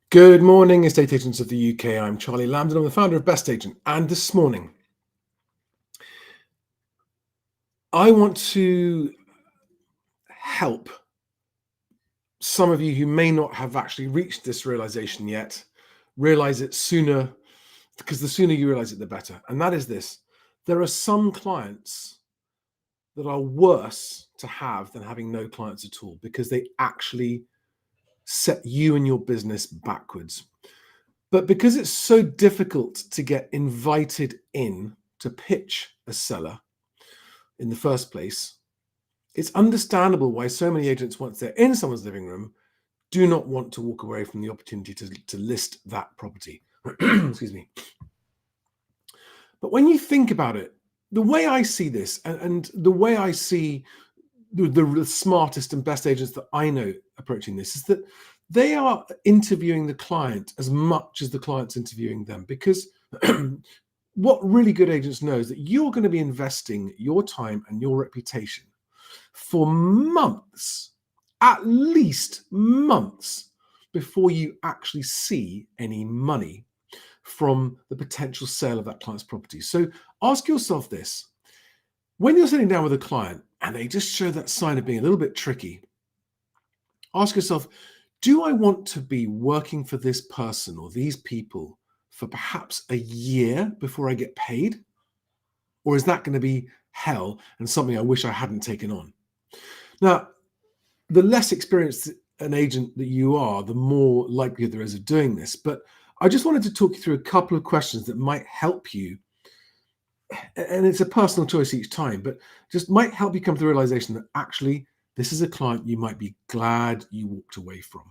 Good morning, estate agents of the UK. I'm Charlie Lambden. I'm the founder of BestAgent. And this morning, I want to help some of you who may not have actually reached this realization yet, realize it sooner, because the sooner you realize it, the better. And that is this: there are some clients that are worse to have than having no clients at all because they actually set you and your business backwards. But because it's so difficult to get invited in to pitch a seller in the first place, it's understandable why so many agents, once they're in someone's living room, do not want to walk away from the opportunity to list that property. Excuse me. But when you think about it, the way I see this and the way I see the smartest and best agents that I know approaching this is that they are interviewing the client as much as the client's interviewing them, because what really good agents know is that you're going to be investing your time and your reputation for months, at least months, before you actually see any money from the potential sale of that client's property. So ask yourself this: when you're sitting down with a client and they just show that sign of being a little bit tricky, ask yourself, do I want to be working for this person or these people for perhaps a year before I get paid? Or is that going to be hell and something I wish I hadn't taken on? Now, the less experienced an agent that you are, the more likelihood there is of doing this. But I just wanted to talk you through a couple of questions that might help you. And it's a personal choice each time, but just might help you come to the realization that actually this is a client you might be glad you walked away from.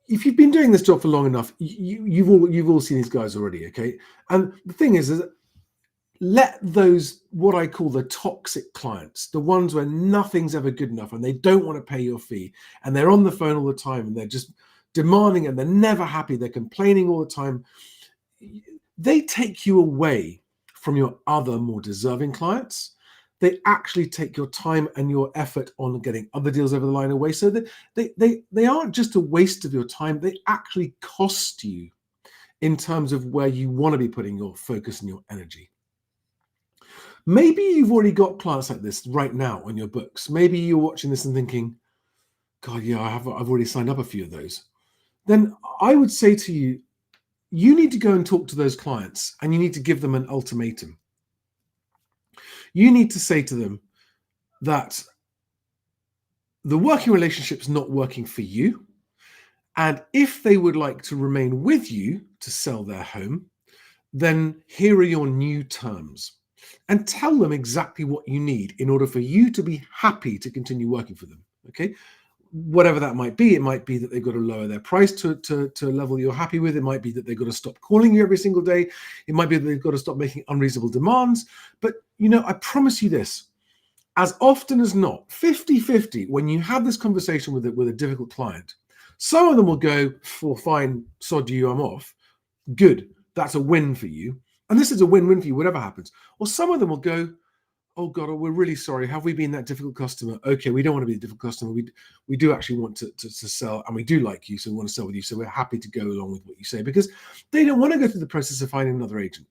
If you've been doing this job for long enough, you've all seen these guys already, okay? And the thing is that let those, what I call the toxic clients, the ones where nothing's ever good enough and they don't want to pay your fee and they're on the phone all the time and they're just demanding and they're never happy, they're complaining all the time, they take you away from your other more deserving clients. They actually take your time and your effort on getting other deals over the line away. So that they aren't just a waste of your time, they actually cost you in terms of where you want to be putting your focus and your energy. Maybe you've already got clients like this right now on your books. Maybe you're watching this and thinking, God, yeah, I've already signed up a few of those. Then I would say to you, you need to go and talk to those clients and you need to give them an ultimatum. You need to say to them that the working relationship's not working for you. And if they would like to remain with you to sell their home, then here are your new terms. And tell them exactly what you need in order for you to be happy to continue working for them. Okay. Whatever that might be, it might be that they've got to lower their price to a level you're happy with. It might be that they've got to stop calling you every single day. It might be that they've got to stop making unreasonable demands. But, I promise you this, as often as not, 50-50, when you have this conversation with a difficult client, some of them will go, well, fine, sod you, I'm off. Good. That's a win for you. And this is a win-win for you, whatever happens. Or some of them will go, oh God, we're really sorry. Have we been that difficult customer? Okay, we don't want to be a difficult customer. We do actually want to sell, and we do like you, so we want to sell with you. So we're happy to go along with what you say, because they don't want to go through the process of finding another agent.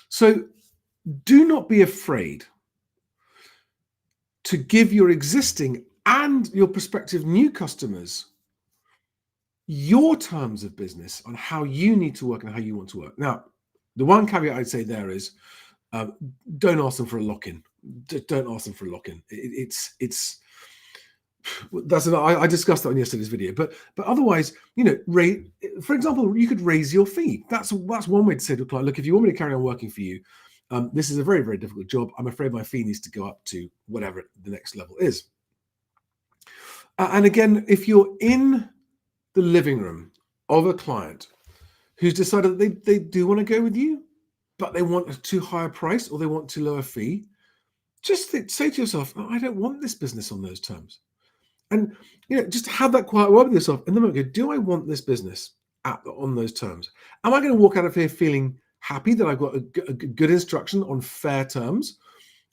So do not be afraid to give your existing and your prospective new customers your terms of business on how you need to work and how you want to work. Now, the one caveat I'd say there is, don't ask them for a lock-in. Don't ask them for a lock-in. I discussed that on yesterday's video. But otherwise, for example, you could raise your fee. That's one way to say to a client, look, if you want me to carry on working for you, this is a very, very difficult job. I'm afraid my fee needs to go up to whatever the next level is. And again, if you're in the living room of a client who's decided that they do want to go with you, but they want a too high a price or they want too low a fee, just say to yourself, I don't want this business on those terms. And just have that quiet word with yourself, and then go, do I want this business on those terms? Am I going to walk out of here feeling happy that I've got a good instruction on fair terms,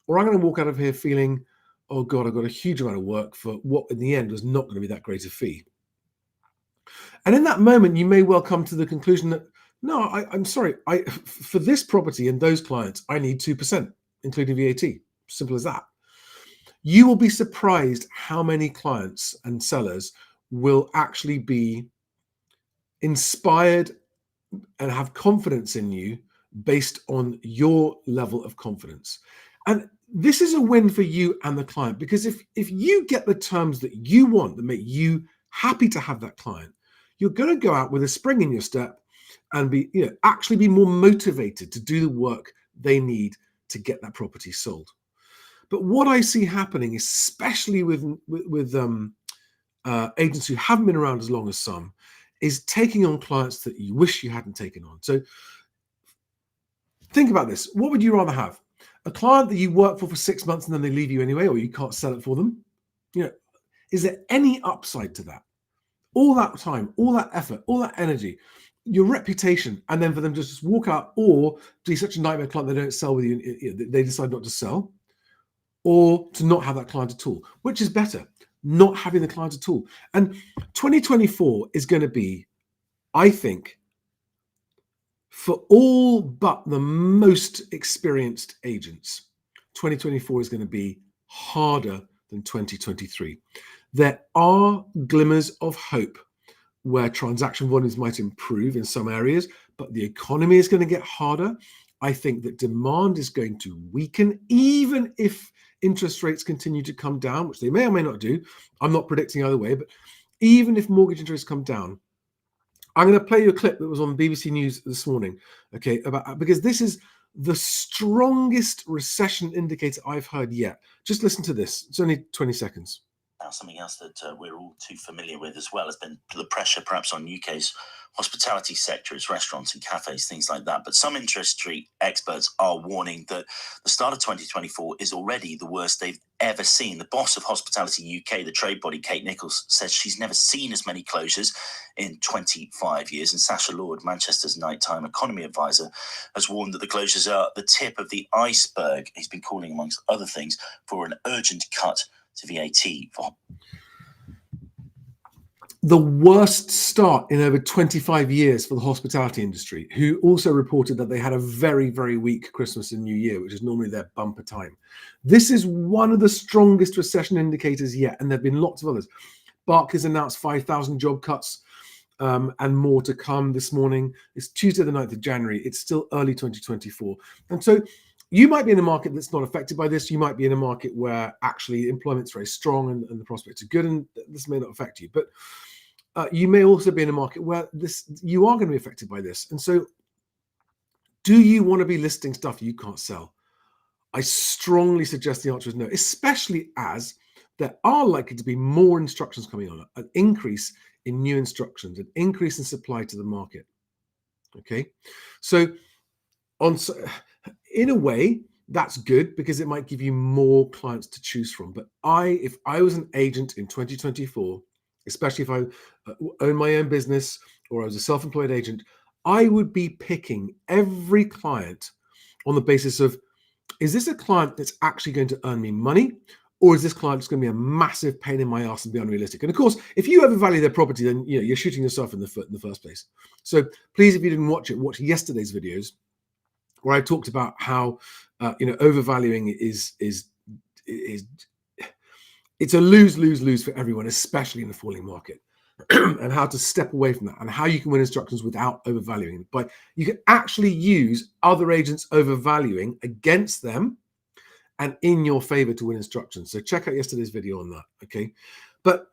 or am I going to walk out of here feeling, oh God, I've got a huge amount of work for what in the end was not going to be that great a fee? And in that moment, you may well come to the conclusion that, no, I'm sorry, for this property and those clients, I need 2%, including VAT. Simple as that. You will be surprised how many clients and sellers will actually be inspired and have confidence in you based on your level of confidence. And this is a win for you and the client, because if you get the terms that you want that make you happy to have that client, you're going to go out with a spring in your step and be, actually be more motivated to do the work they need to get that property sold. But what I see happening, especially with agents who haven't been around as long as some, is taking on clients that you wish you hadn't taken on. So think about this. What would you rather have? A client that you work for 6 months and then they leave you anyway, or you can't sell it for them? Is there any upside to that? All that time, all that effort, all that energy, your reputation, and then for them to just walk out, or be such a nightmare client they don't sell with you, they decide not to sell, or to not have that client at all? Which is better? Not having the client at all. And 2024 is going to be, I think, for all but the most experienced agents, 2024 is going to be harder than 2023. There are glimmers of hope where transaction volumes might improve in some areas, but the economy is going to get harder. I think that demand is going to weaken, even if interest rates continue to come down, which they may or may not do. I'm not predicting either way, but even if mortgage interest come down, I'm going to play you a clip that was on BBC News this morning, okay, because this is the strongest recession indicator I've heard yet. Just listen to this. It's only 20 seconds. Now, something else that we're all too familiar with as well has been the pressure perhaps on UK's hospitality sector, its restaurants and cafes, things like that. But some industry experts are warning that the start of 2024 is already the worst they've ever seen. The boss of Hospitality UK, the trade body, Kate Nichols, says she's never seen as many closures in 25 years. And Sasha Lord, Manchester's nighttime economy advisor, has warned that the closures are the tip of the iceberg. He's been calling, amongst other things, for an urgent cut to VAT. The worst start in over 25 years for the hospitality industry, who also reported that they had a very, very weak Christmas and New Year, which is normally their bumper time. This is one of the strongest recession indicators yet, and there have been lots of others. Barclays announced 5,000 job cuts and more to come this morning. It's Tuesday, the 9th of January. It's still early 2024. And so you might be in a market that's not affected by this. You might be in a market where actually employment's very strong and the prospects are good, and this may not affect you. But you may also be in a market where you are going to be affected by this. And so do you want to be listing stuff you can't sell? I strongly suggest the answer is no, especially as there are likely to be more instructions coming on, an increase in new instructions, an increase in supply to the market. Okay, so in a way, that's good because it might give you more clients to choose from. But if I was an agent in 2024, especially if I own my own business or I was a self-employed agent, I would be picking every client on the basis of, is this a client that's actually going to earn me money? Or is this client just going to be a massive pain in my ass and be unrealistic? And of course, if you overvalue their property, then you're shooting yourself in the foot in the first place. So please, if you didn't watch it, watch yesterday's videos where I talked about how overvaluing is it's a lose for everyone, especially in the falling market, and how to step away from that, and how you can win instructions without overvaluing. But you can actually use other agents overvaluing against them and in your favor to win instructions. So check out yesterday's video on that, okay? But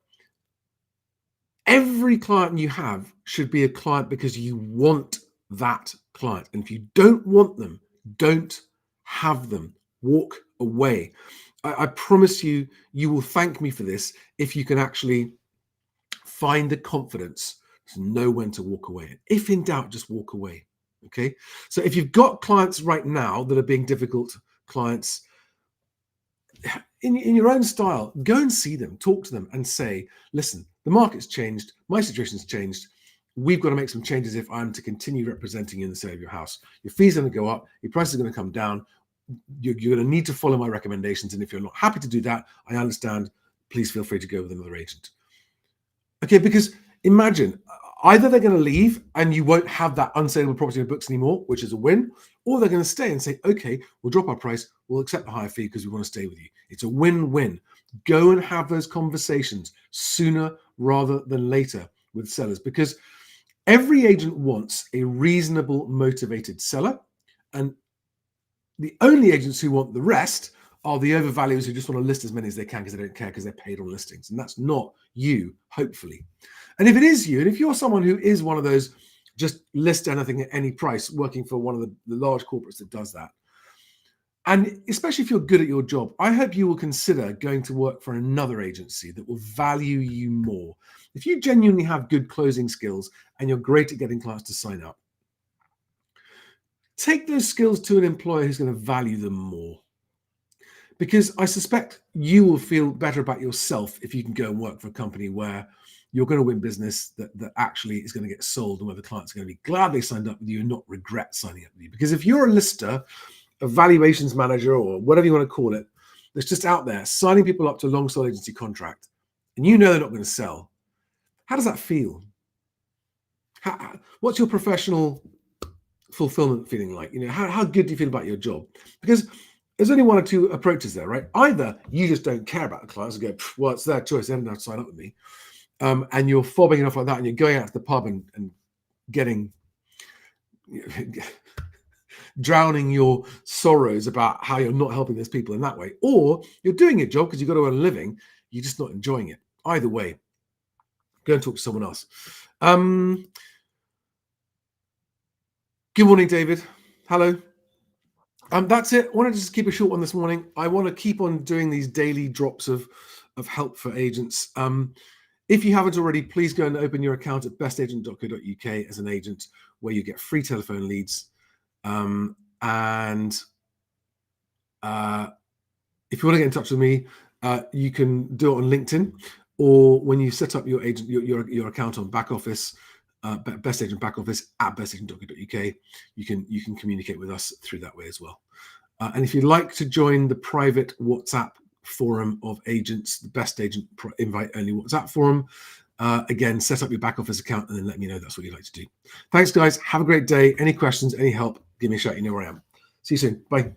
every client you have should be a client because you want that client. And if you don't want them, don't have them. Walk away. I promise you, you will thank me for this if you can actually find the confidence to know when to walk away. If in doubt, just walk away, okay? So if you've got clients right now that are being difficult clients, in your own style, go and see them, talk to them and say, listen, the market's changed, my situation's changed, we've got to make some changes if I'm to continue representing you in the sale of your house. Your fees are going to go up, your prices are going to come down, you're going to need to follow my recommendations, and if you're not happy to do that, I understand, please feel free to go with another agent. Okay, because imagine, Either they're going to leave and you won't have that unsaleable property in the books anymore, which is a win, or they're going to stay and say, okay, we'll drop our price, we'll accept the higher fee because we want to stay with you. It's a win-win. Go and have those conversations sooner rather than later with sellers, because every agent wants a reasonable, motivated seller, and the only agents who want the rest are the overvaluers who just want to list as many as they can because they don't care because they're paid on listings. And that's not you, hopefully. And if it is you, and if you're someone who is one of those just list anything at any price, working for one of the large corporates that does that, and especially if you're good at your job, I hope you will consider going to work for another agency that will value you more. If you genuinely have good closing skills and you're great at getting clients to sign up, take those skills to an employer who's going to value them more. Because I suspect you will feel better about yourself if you can go and work for a company where you're going to win business that actually is going to get sold, and where the clients are going to be glad they signed up with you and not regret signing up with you. Because if you're a lister, a valuations manager, or whatever you want to call it, that's just out there signing people up to a long sole agency contract, and you know they're not going to sell, how does that feel? What's your professional fulfillment feeling like? How good do you feel about your job? Because there's only one or two approaches there, right? Either you just don't care about the clients and go, well, it's their choice, they don't have to sign up with me. And you're fobbing enough like that, and you're going out to the pub and getting drowning your sorrows about how you're not helping those people in that way. Or you're doing your job because you've got to earn a living, you're just not enjoying it. Either way, go and talk to someone else. Good morning, David. Hello. That's it. I wanted to just keep a short one this morning. I want to keep on doing these daily drops of help for agents. If you haven't already, please go and open your account at bestagent.co.uk as an agent, where you get free telephone leads. And if you want to get in touch with me, you can do it on LinkedIn, or when you set up your agent your account on back office, Best Agent back office at bestagent.co.uk, you can communicate with us through that way as well. And if you'd like to join the private WhatsApp forum of agents, the Best Agent invite only WhatsApp forum, again, set up your back office account and then let me know that's what you'd like to do. Thanks, guys. Have a great day. Any questions, any help, give me a shout. You know where I am. See you soon. Bye.